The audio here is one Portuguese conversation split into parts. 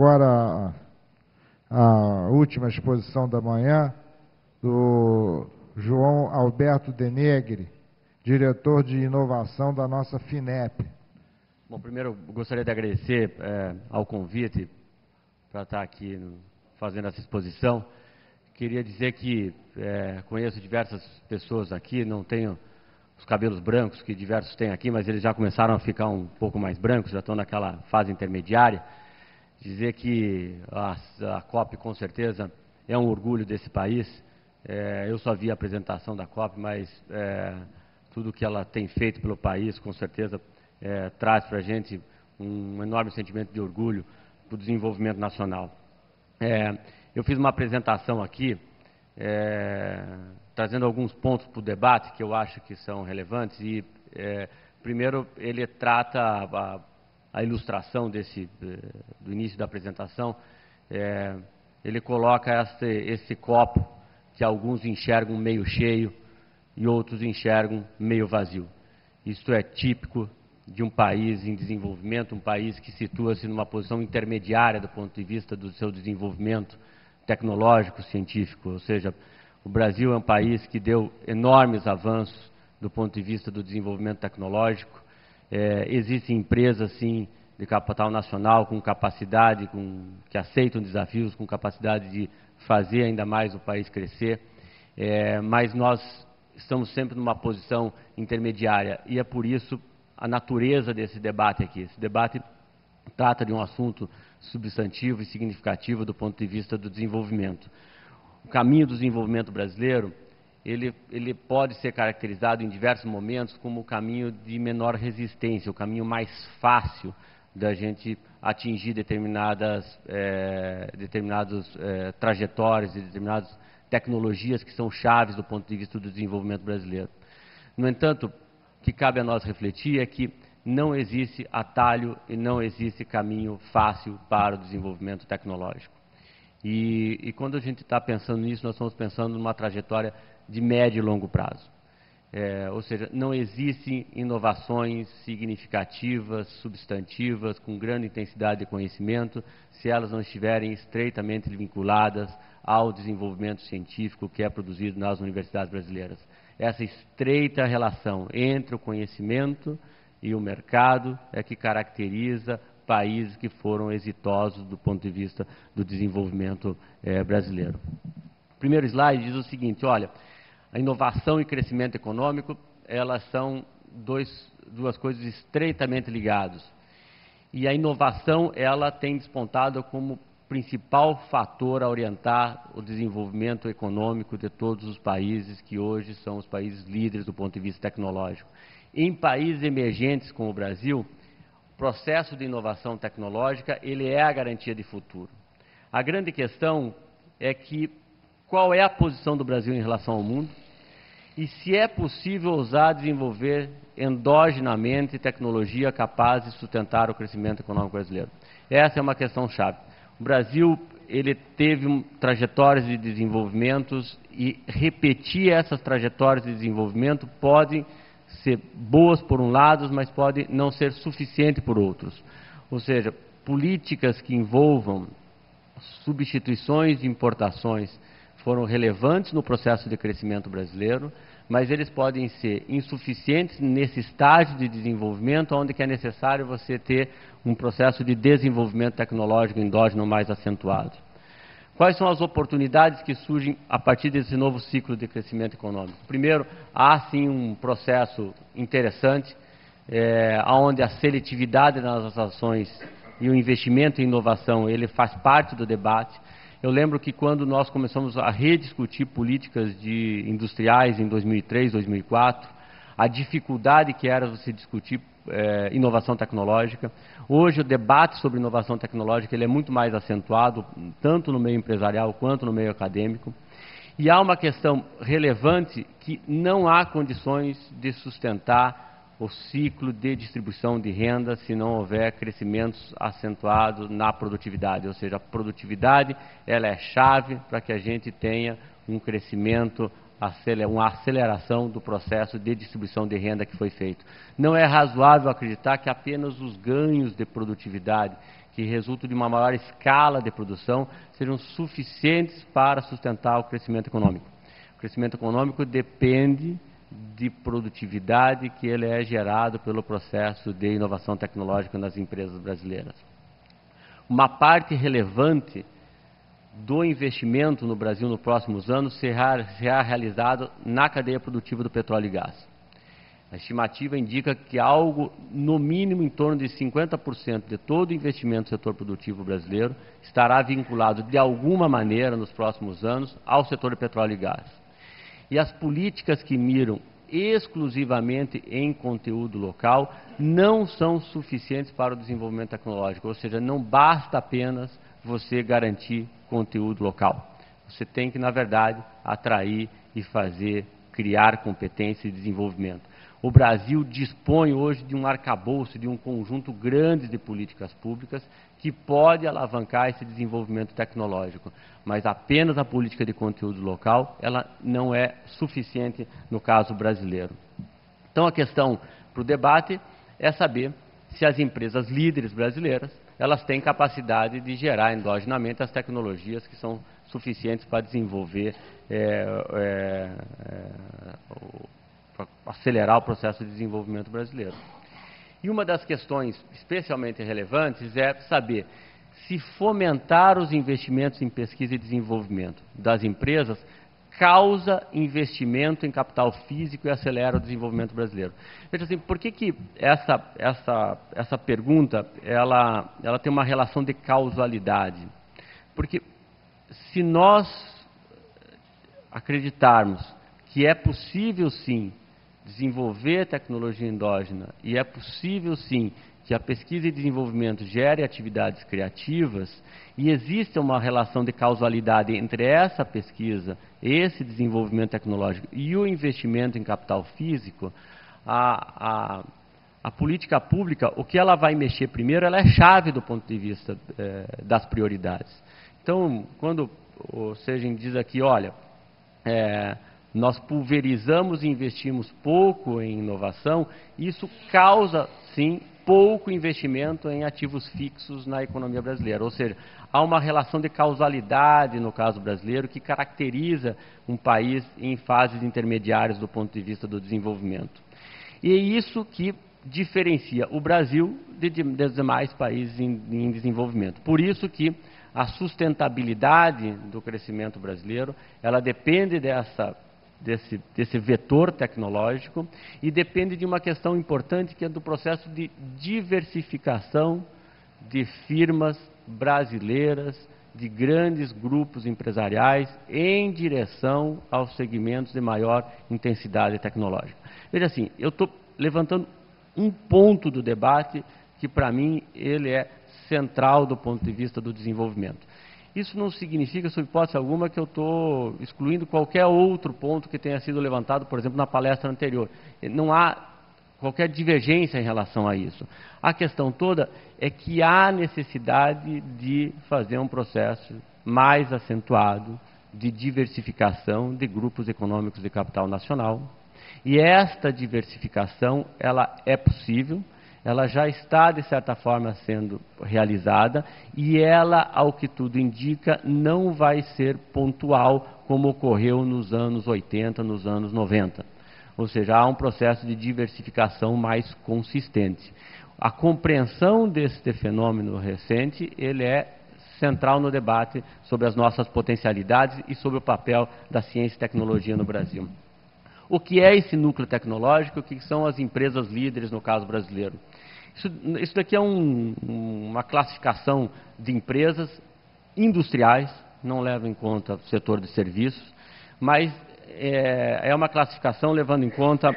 agora a última exposição da manhã do João Alberto Denegre, diretor de inovação da nossa FINEP. Bom, primeiro eu gostaria de agradecer ao convite para estar aqui fazendo essa exposição. Queria dizer que conheço diversas pessoas aqui, não tenho os cabelos brancos que diversos têm aqui, mas eles já começaram a ficar um pouco mais brancos, já estão naquela fase intermediária. Dizer que a COP com certeza é um orgulho desse país. Eu só vi a apresentação da COP, mas tudo que ela tem feito pelo país com certeza traz para a gente um enorme sentimento de orgulho para o desenvolvimento nacional. Eu fiz uma apresentação aqui, trazendo alguns pontos para o debate que eu acho que são relevantes e, primeiro, ele trata a ilustração do início da apresentação, ele coloca esse copo que alguns enxergam meio cheio e outros enxergam meio vazio. Isto é típico de um país em desenvolvimento, um país que situa-se numa posição intermediária do ponto de vista do seu desenvolvimento tecnológico, científico, ou seja, o Brasil é um país que deu enormes avanços do ponto de vista do desenvolvimento tecnológico. Existem empresas, sim, de capital nacional com capacidade, que aceitam desafios, com capacidade de fazer ainda mais o país crescer, mas nós estamos sempre numa posição intermediária e é por isso a natureza desse debate aqui. Esse debate trata de um assunto substantivo e significativo do ponto de vista do desenvolvimento. O caminho do desenvolvimento brasileiro, ele pode ser caracterizado em diversos momentos como o caminho de menor resistência, o caminho mais fácil da gente atingir determinadas trajetórias e determinadas tecnologias que são chaves do ponto de vista do desenvolvimento brasileiro. No entanto, o que cabe a nós refletir é que não existe atalho e não existe caminho fácil para o desenvolvimento tecnológico. E quando a gente está pensando nisso, nós estamos pensando numa trajetória de médio e longo prazo. Ou seja, não existem inovações significativas, substantivas, com grande intensidade de conhecimento, se elas não estiverem estreitamente vinculadas ao desenvolvimento científico que é produzido nas universidades brasileiras. Essa estreita relação entre o conhecimento e o mercado é que caracteriza países que foram exitosos do ponto de vista do desenvolvimento brasileiro. O primeiro slide diz o seguinte, olha, a inovação e crescimento econômico, elas são duas coisas estreitamente ligadas. E a inovação, ela tem despontado como principal fator a orientar o desenvolvimento econômico de todos os países que hoje são os países líderes do ponto de vista tecnológico. Em países emergentes como o Brasil, o processo de inovação tecnológica, ele é a garantia de futuro. A grande questão é que qual é a posição do Brasil em relação ao mundo e se é possível ousar desenvolver endogenamente tecnologia capaz de sustentar o crescimento econômico brasileiro. Essa é uma questão chave. O Brasil, ele teve trajetórias de desenvolvimentos e repetir essas trajetórias de desenvolvimento pode ser boas por um lado, mas pode não ser suficiente por outros. Ou seja, políticas que envolvam substituições de importações foram relevantes no processo de crescimento brasileiro, mas eles podem ser insuficientes nesse estágio de desenvolvimento, onde que é necessário você ter um processo de desenvolvimento tecnológico endógeno mais acentuado. Quais são as oportunidades que surgem a partir desse novo ciclo de crescimento econômico? Primeiro, há sim um processo interessante, onde a seletividade nas ações e o investimento em inovação, ele faz parte do debate. Eu lembro que quando nós começamos a rediscutir políticas industriais em 2003, 2004, a dificuldade que era você discutir inovação tecnológica. Hoje o debate sobre inovação tecnológica ele é muito mais acentuado, tanto no meio empresarial quanto no meio acadêmico. E há uma questão relevante que não há condições de sustentar o ciclo de distribuição de renda se não houver crescimentos acentuados na produtividade. Ou seja, a produtividade ela é chave para que a gente tenha um crescimento, uma aceleração do processo de distribuição de renda que foi feito. Não é razoável acreditar que apenas os ganhos de produtividade que resultam de uma maior escala de produção, sejam suficientes para sustentar o crescimento econômico. O crescimento econômico depende de produtividade que ele é gerado pelo processo de inovação tecnológica nas empresas brasileiras. Uma parte relevante do investimento no Brasil nos próximos anos será realizado na cadeia produtiva do petróleo e gás. A estimativa indica que algo, no mínimo, em torno de 50% de todo o investimento do setor produtivo brasileiro estará vinculado, de alguma maneira, nos próximos anos, ao setor de petróleo e gás. E as políticas que miram exclusivamente em conteúdo local não são suficientes para o desenvolvimento tecnológico, ou seja, não basta apenas você garantir conteúdo local. Você tem que, na verdade, atrair e criar competência e desenvolvimento. O Brasil dispõe hoje de um arcabouço, de um conjunto grande de políticas públicas que pode alavancar esse desenvolvimento tecnológico, mas apenas a política de conteúdo local, ela não é suficiente no caso brasileiro. Então a questão para o debate é saber se as empresas líderes brasileiras, elas têm capacidade de gerar endogenamente as tecnologias que são suficientes para desenvolver, para acelerar o processo de desenvolvimento brasileiro. E uma das questões especialmente relevantes é saber se fomentar os investimentos em pesquisa e desenvolvimento das empresas causa investimento em capital físico e acelera o desenvolvimento brasileiro. Veja assim, por que essa pergunta ela tem uma relação de causalidade? Porque se nós acreditarmos que é possível sim desenvolver tecnologia endógena e é possível sim que a pesquisa e desenvolvimento gere atividades criativas e existe uma relação de causalidade entre essa pesquisa, esse desenvolvimento tecnológico e o investimento em capital físico, a política pública, o que ela vai mexer primeiro, ela é chave do ponto de vista das prioridades. Então, quando o Segen diz aqui, olha, nós pulverizamos e investimos pouco em inovação, isso causa, sim, pouco investimento em ativos fixos na economia brasileira. Ou seja, há uma relação de causalidade no caso brasileiro que caracteriza um país em fases intermediárias do ponto de vista do desenvolvimento. E é isso que diferencia o Brasil dos demais países em desenvolvimento. Por isso que a sustentabilidade do crescimento brasileiro, ela depende desse vetor tecnológico e depende de uma questão importante que é do processo de diversificação de firmas brasileiras, de grandes grupos empresariais em direção aos segmentos de maior intensidade tecnológica. Veja assim, eu estou levantando um ponto do debate que para mim ele é central do ponto de vista do desenvolvimento. Isso não significa, sob hipótese alguma, que eu estou excluindo qualquer outro ponto que tenha sido levantado, por exemplo, na palestra anterior. Não há qualquer divergência em relação a isso. A questão toda é que há necessidade de fazer um processo mais acentuado de diversificação de grupos econômicos de capital nacional. E esta diversificação, ela é possível, ela já está, de certa forma, sendo realizada e ela, ao que tudo indica, não vai ser pontual como ocorreu nos anos 80, nos anos 90. Ou seja, há um processo de diversificação mais consistente. A compreensão deste fenômeno recente, ele é central no debate sobre as nossas potencialidades e sobre o papel da ciência e tecnologia no Brasil. O que é esse núcleo tecnológico? O que são as empresas líderes no caso brasileiro? Isso daqui é uma classificação de empresas industriais, não leva em conta o setor de serviços, mas é uma classificação levando em conta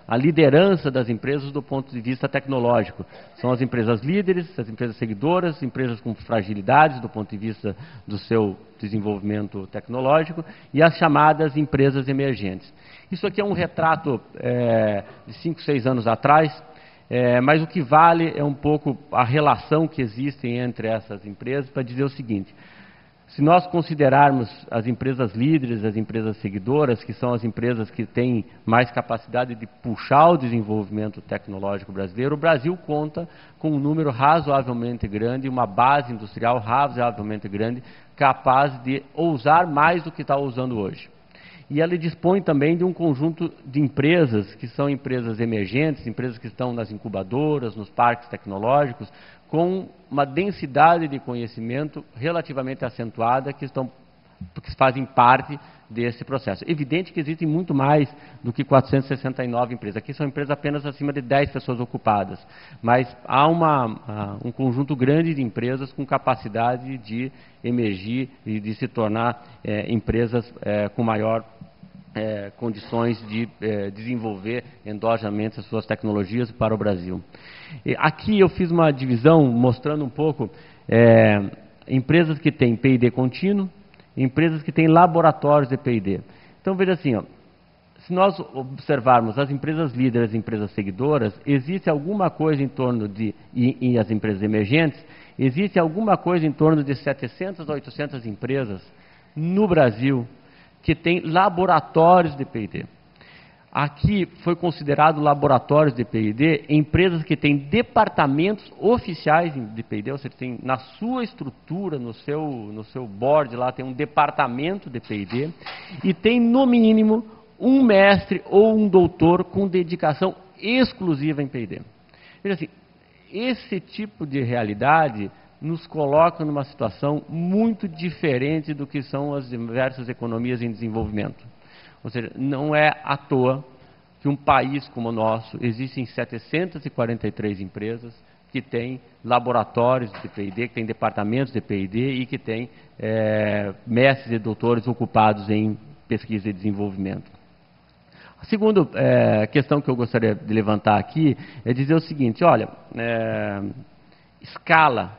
a liderança das empresas do ponto de vista tecnológico. São as empresas líderes, as empresas seguidoras, empresas com fragilidades do ponto de vista do seu desenvolvimento tecnológico e as chamadas empresas emergentes. Isso aqui é um retrato de 5, 6 anos atrás, mas o que vale é um pouco a relação que existe entre essas empresas para dizer o seguinte: Se nós considerarmos as empresas líderes, as empresas seguidoras, que são as empresas que têm mais capacidade de puxar o desenvolvimento tecnológico brasileiro, o Brasil conta com um número razoavelmente grande, uma base industrial razoavelmente grande, capaz de ousar mais do que está ousando hoje. E ela dispõe também de um conjunto de empresas, que são empresas emergentes, empresas que estão nas incubadoras, nos parques tecnológicos, com uma densidade de conhecimento relativamente acentuada, que fazem parte desse processo. Evidente que existem muito mais do que 469 empresas. Aqui são empresas apenas acima de 10 pessoas ocupadas, mas há um conjunto grande de empresas com capacidade de emergir e de se tornar empresas com maior condições de desenvolver endogenamente as suas tecnologias para o Brasil. Aqui eu fiz uma divisão mostrando um pouco empresas que têm P&D contínuo, empresas que têm laboratórios de P&D. Então veja assim, ó, se nós observarmos as empresas líderes e empresas seguidoras, existe alguma coisa em torno de, e as empresas emergentes, existe alguma coisa em torno de 700 a 800 empresas no Brasil que tem laboratórios de P&D. Aqui foi considerado laboratórios de P&D empresas que têm departamentos oficiais de P&D, ou seja, tem na sua estrutura, no seu board lá, tem um departamento de P&D e tem no mínimo um mestre ou um doutor com dedicação exclusiva em P&D. Veja assim, esse tipo de realidade nos coloca numa situação muito diferente do que são as diversas economias em desenvolvimento. Ou seja, não é à toa que um país como o nosso, existem 743 empresas que têm laboratórios de P&D, que têm departamentos de P&D e que têm mestres e doutores ocupados em pesquisa e desenvolvimento. A segunda questão que eu gostaria de levantar aqui é dizer o seguinte, olha, escala.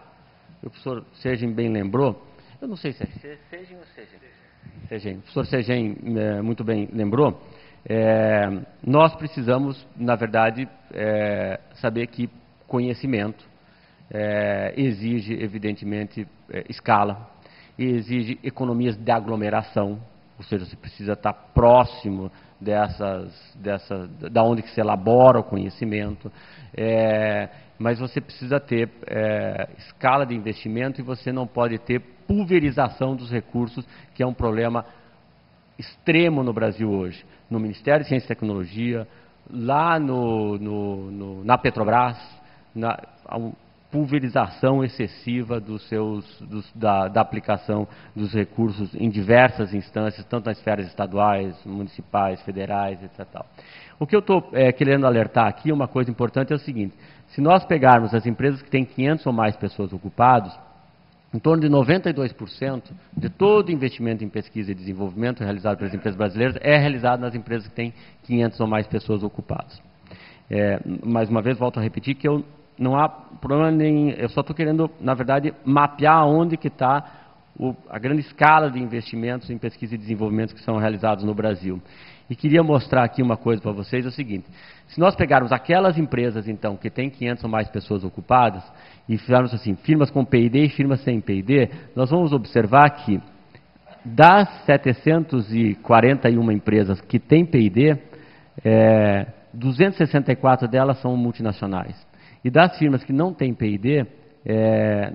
O professor Sergem bem lembrou, eu não sei se é Sergem ou Sergem. O professor Sergem muito bem lembrou, nós precisamos, na verdade, saber que conhecimento exige, evidentemente, escala, e exige economias de aglomeração, ou seja, você precisa estar próximo da onde que se elabora o conhecimento, mas você precisa ter escala de investimento e você não pode ter pulverização dos recursos, que é um problema extremo no Brasil hoje. No Ministério de Ciência e Tecnologia, lá na Petrobras, há uma pulverização excessiva da aplicação dos recursos em diversas instâncias, tanto nas esferas estaduais, municipais, federais, etc. O que eu estou querendo alertar aqui, uma coisa importante é o seguinte, se nós pegarmos as empresas que têm 500 ou mais pessoas ocupadas, em torno de 92% de todo o investimento em pesquisa e desenvolvimento realizado pelas empresas brasileiras é realizado nas empresas que têm 500 ou mais pessoas ocupadas. Mais uma vez, volto a repetir que não há problema nem, eu só estou querendo, na verdade, mapear onde que está a grande escala de investimentos em pesquisa e desenvolvimento que são realizados no Brasil. E queria mostrar aqui uma coisa para vocês, é o seguinte, se nós pegarmos aquelas empresas, então, que têm 500 ou mais pessoas ocupadas, e fizermos assim, firmas com P&D e firmas sem P&D, nós vamos observar que das 741 empresas que têm P&D, 264 delas são multinacionais. E das firmas que não têm P&D,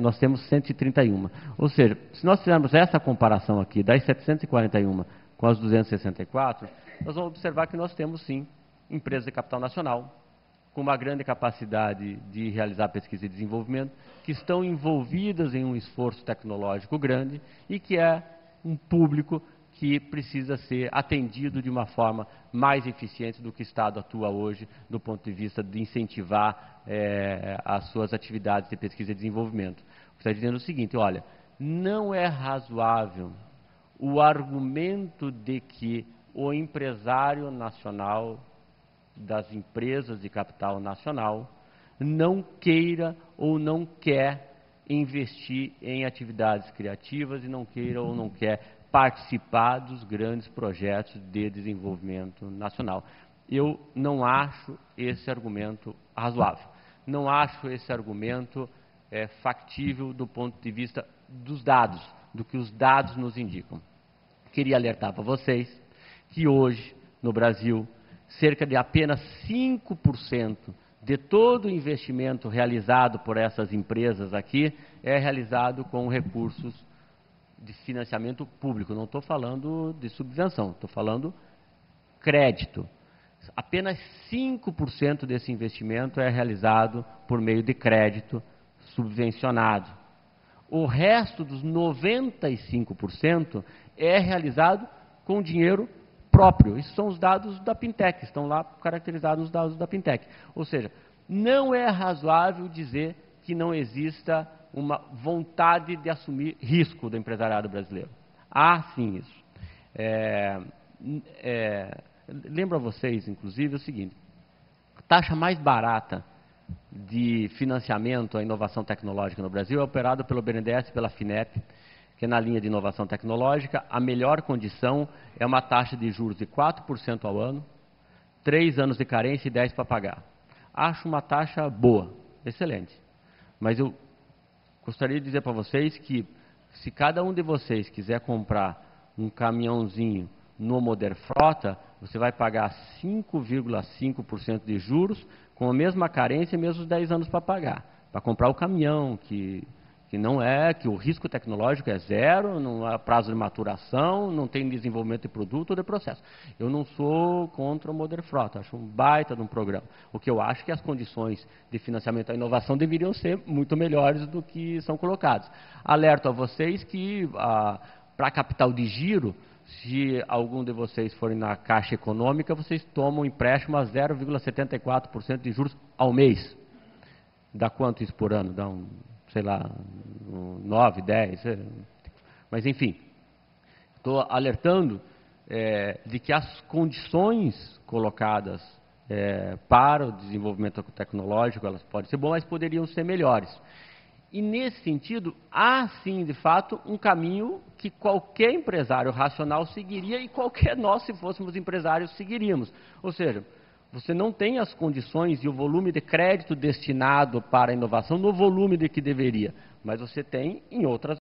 nós temos 131. Ou seja, se nós fizermos essa comparação aqui, das 741 com as 264, nós vamos observar que nós temos, sim, empresas de capital nacional, com uma grande capacidade de realizar pesquisa e desenvolvimento, que estão envolvidas em um esforço tecnológico grande e que é um público que precisa ser atendido de uma forma mais eficiente do que o Estado atua hoje, do ponto de vista de incentivar as suas atividades de pesquisa e desenvolvimento. Está dizendo o seguinte, olha, não é razoável o argumento de que o empresário nacional das empresas de capital nacional não queira ou não quer investir em atividades criativas e não queira ou não quer participar dos grandes projetos de desenvolvimento nacional. Eu não acho esse argumento razoável. Não acho esse argumento factível do ponto de vista dos dados. do que os dados nos indicam. Queria alertar para vocês que hoje, no Brasil, cerca de apenas 5% de todo o investimento realizado por essas empresas aqui é realizado com recursos de financiamento público. Não estou falando de subvenção, estou falando crédito. Apenas 5% desse investimento é realizado por meio de crédito subvencionado. O resto dos 95% é realizado com dinheiro próprio. Isso são os dados da Pintec, estão lá caracterizados os dados da Pintec. Ou seja, não é razoável dizer que não exista uma vontade de assumir risco do empresariado brasileiro. Há sim isso. Lembro a vocês, inclusive, o seguinte: a taxa mais barata de financiamento à inovação tecnológica no Brasil é operada pelo BNDES e pela FINEP, que é na linha de inovação tecnológica. A melhor condição é uma taxa de juros de 4% ao ano, 3 anos de carência e 10 para pagar. Acho uma taxa boa, excelente. Mas eu gostaria de dizer para vocês que, se cada um de vocês quiser comprar um caminhãozinho no Moder Frota, você vai pagar 5,5% de juros, com a mesma carência e mesmos 10 anos para pagar. Para comprar o caminhão, que o risco tecnológico é zero, não há prazo de maturação, não tem desenvolvimento de produto ou de processo. Eu não sou contra o Moder Frota, acho um baita de um programa. O que eu acho é que as condições de financiamento à inovação deveriam ser muito melhores do que são colocadas. Alerto a vocês que, para capital de giro, se algum de vocês forem na Caixa Econômica, vocês tomam um empréstimo a 0,74% de juros ao mês. Dá quanto isso por ano? Dá sei lá, 9, 10, mas enfim, estou alertando de que as condições colocadas para o desenvolvimento tecnológico, elas podem ser boas, mas poderiam ser melhores. E nesse sentido, há sim, de fato, um caminho que qualquer empresário racional seguiria e qualquer nós, se fôssemos empresários, seguiríamos. Ou seja, você não tem as condições e o volume de crédito destinado para a inovação no volume de que deveria, mas você tem em outras